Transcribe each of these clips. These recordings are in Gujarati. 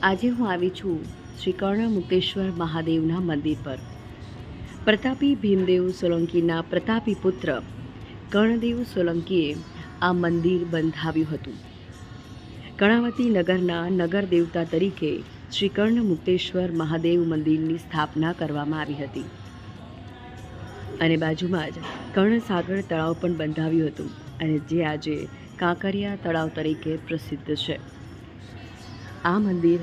આજે હું આવી છું શ્રી કર્ણમુક્તેશ્વર મહાદેવના મંદિર પર. પ્રતાપી ભીમદેવ સોલંકીના પ્રતાપી પુત્ર કર્ણદેવ સોલંકીએ આ મંદિર બંધાવ્યું હતું. કર્ણાવતી નગરના નગર દેવતા તરીકે શ્રી કર્ણમુક્તેશ્વર મહાદેવ મંદિરની સ્થાપના કરવામાં આવી હતી અને બાજુમાં જ કર્ણસાગર તળાવ પણ બંધાવ્યું હતું અને જે આજે કાંકરિયા તળાવ તરીકે પ્રસિદ્ધ છે. આ મંદિર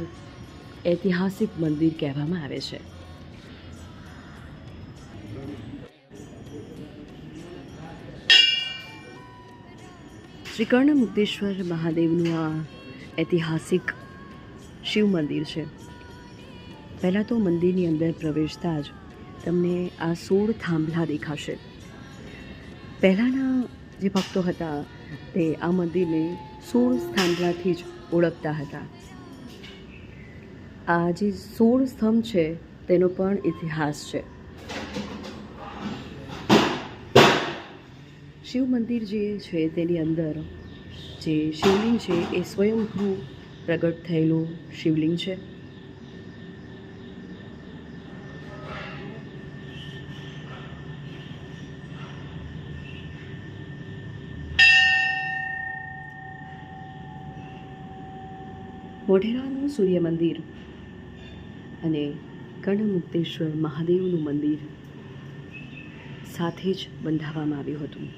ઐતિહાસિક મંદિર કહેવામાં આવે છે. શ્રી કર્ણમુક્તેશ્વર મહાદેવનું આ ઐતિહાસિક શિવ મંદિર છે. પહેલાં તો મંદિરની અંદર પ્રવેશતા જ તમને આ 16 થાંભલા દેખાશે. પહેલાંના જે ભક્તો હતા તે આ મંદિરને 16 થાંભલાથી જ ઓળખતા હતા. આ જે 16 સ્તંભ છે તેનો પણ ઇતિહાસ છે. શિવ મંદિર જે છે તેની અંદર જે શિવલિંગ છે એ સ્વયંભૂ પ્રગટ થયેલું શિવલિંગ છે. મોઢેરાનું સૂર્ય મંદિર અને કર્ણમુક્તેશ્વર મહાદેવનું મંદિર સાથે જ બંધાવવામાં આવ્યું હતું.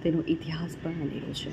તેનો ઇતિહાસ પણ અનેરો છે.